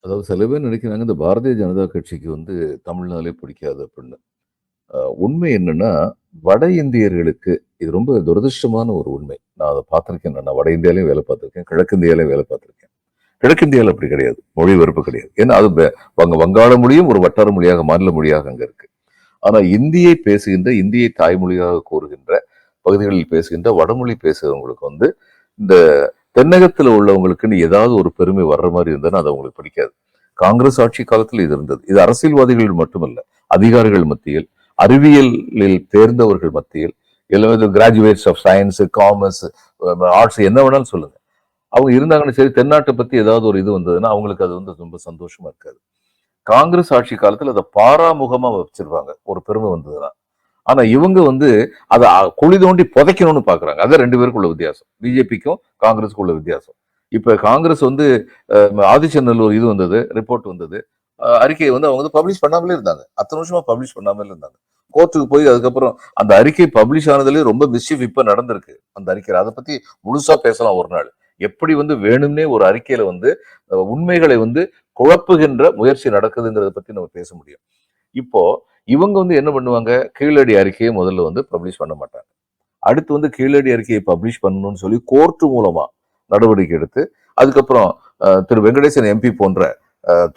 அதாவது சில பேர் நினைக்கிறாங்க, இந்த பாரதிய ஜனதா கட்சிக்கு வந்து தமிழ்னாலே பிடிக்காது அப்படின்னு. உண்மை என்னன்னா, வட இந்தியர்களுக்கு இது ரொம்ப துரதிர்ஷ்டமான ஒரு உண்மை. நான் அத பார்த்திருக்கேன். நான் வட இந்தியாலயும் வேலை பார்த்திருக்கேன். கிழக்கு இந்தியாலயும் வேலை பார்த்திருக்கேன். கிழக்கு இந்தியால அப்படி கிடையாது. மொழி வெறுப்பு கிடையாது. ஏன்னா அது வங்காள மொழியும் ஒரு வட்டார மொழியாக, மாநில மொழியாக அங்க இருக்கு. ஆனா இந்தியை பேசுகின்ற, இந்தியை தாய்மொழியாக கூறுகின்ற பகுதிகளில் பேசுகின்ற வடமொழி பேசுறவங்களுக்கு வந்து, இந்த தென்னகத்துல உள்ளவங்களுக்குன்னு ஏதாவது ஒரு பெருமை வர்ற மாரி இருந்ததுன்னா, அது அவங்களுக்கு பிடிக்காது. காங்கிரஸ் ஆட்சி காலத்தில் இது இருந்தது. இது அரசியல்வாதிகள் மட்டுமல்ல, அதிகாரிகள் மத்தியில், அறிவியலில் தேர்ந்தவர்கள் மத்தியில், எல்லாமே graduates of science, commerce, arts என்ன வேணாலும் சொல்லுங்க. அவங்க இருந்தாங்கன்னு சரி, தென்னாட்டை பத்தி ஏதாவது ஒரு இது வந்ததுன்னா, அவங்களுக்கு அது வந்து ரொம்ப சந்தோஷமா இருக்காது. காங்கிரஸ் ஆட்சி காலத்துல அத பாராமுகமா வச்சிருப்பாங்க. ஒரு பெருமை வந்ததுன்னா. ஆனா இவங்க வந்து அத குழி தோண்டி புதைக்கணும்னு பாக்குறாங்க. அதான் 2 பேருக்குள்ள வித்தியாசம். பிஜேபிக்கும் காங்கிரஸுக்கும் உள்ள வித்தியாசம். இப்ப காங்கிரஸ் வந்து ஆதிச்சநல்லூர் இது வந்தது, ரிப்போர்ட் வந்தது. அறிக்கையை வந்து அவங்க வந்து பப்ளிஷ் பண்ணாமலே இருந்தாங்க. அத்தனை வருஷமா பப்ளிஷ் பண்ணாமலே இருந்தாங்க. கோர்ட்டுக்கு போய் அதுக்கப்புறம் அந்த அறிக்கை பப்ளிஷ் ஆனதுலயே ரொம்ப மிஸ்chief இப்ப நடந்திருக்கு. அந்த அறிக்கையில அத பத்தி முழுசா பேசலாம் ஒரு நாள். எப்படி வந்து வேணும்னே ஒரு அறிக்கையில வந்து உண்மைகளை வந்து குழப்புகின்ற முயற்சி நடக்குதுங்கிறத பத்தி நம்ம பேச முடியும். இப்போ இவங்க வந்து என்ன பண்ணுவாங்க, கீழடி அறிக்கையை முதல்ல வந்து பப்ளிஷ் பண்ண மாட்டாங்க. அடுத்து வந்து கீழடி அறிக்கையை பப்ளிஷ் பண்ணணும்னு சொல்லி கோர்ட் மூலமா நடவடிக்கை எடுத்து, அதுக்கப்புறம் திரு வெங்கடேசன் எம்பி போன்ற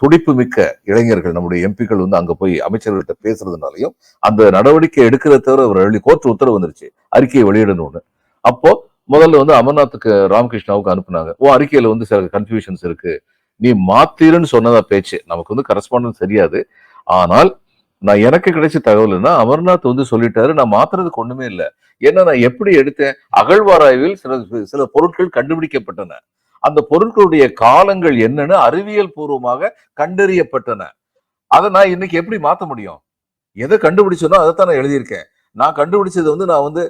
துடிப்பு மிக்க இளைஞர்கள், நம்முடைய எம்பிக்கள் வந்து அங்க போய் அமைச்சர்கள்ட்ட பேசுறதுனாலையும், அந்த நடவடிக்கை எடுக்கிறத தவிர ஒரு கோர்ட் உத்தரவு வந்துருச்சு. அறிக்கையை வெளியிடணும்னு. அப்போ முதல்ல வந்து அமர்நாத்துக்கு ராமகிருஷ்ணாவுக்கு அனுப்புனாங்க. அறிக்கையில வந்து சில கன்ஃபியூஷன்ஸ் இருக்கு. நீ மாத்தீருன்னு சொன்னதா பேச்சு. நமக்கு வந்து கரஸ்பாண்டன்ஸ் தெரியாது. ஆனால் நான் எனக்கு கிடைச்ச தகவல்னா, அமர்நாத் வந்து சொல்லிட்டாரு, நான் மாத்துறதுக்கு ஒண்ணுமே இல்ல. ஏன்னா நான் எப்படி எடுத்தேன்? அகழ்வாராய்வில் சில சில பொருட்கள் கண்டுபிடிக்கப்பட்டன. அந்த பொருட்களுடைய காலங்கள் என்னன்னு அறிவியல் பூர்வமாக கண்டறியப்பட்டன. அத நான் இன்னைக்கு எப்படி மாத்த முடியும்? எத கண்டுபிடிச்சனோ அதத்தான் நான் எழுதியிருக்கேன். நான் கண்டுபிடிச்சது வந்து நான் வந்து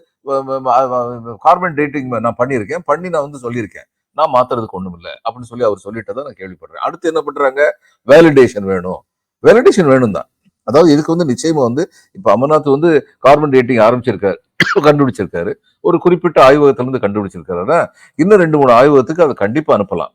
கார்பன் டேட்டிங் நான் பண்ணியிருக்கேன். பண்ணி நான் வந்து சொல்லியிருக்கேன். நான் மாத்துறதுக்கு ஒண்ணும் இல்ல. அப்படின்னு சொல்லி அவர் சொல்லிட்டதா நான் கேள்விப்படுறேன். அடுத்து என்ன பண்றாங்க? வேலிடேஷன் வேணும். வேலிடேஷன் வேணும் தான். அதாவது இதுக்கு வந்து நிச்சயமா வந்து இப்ப அமர்நாத் வந்து கார்பன் டேட்டிங் ஆரம்பிச்சிருக்காரு. கண்டுபிடிச்சிருக்காரு. ஒரு குறிப்பிட்ட ஆய்வகத்துல இருந்து கண்டுபிடிச்சிருக்காருன்னா, இன்னும் 2, 3 ஆய்வகத்துக்கு அதை கண்டிப்பா அனுப்பலாம்.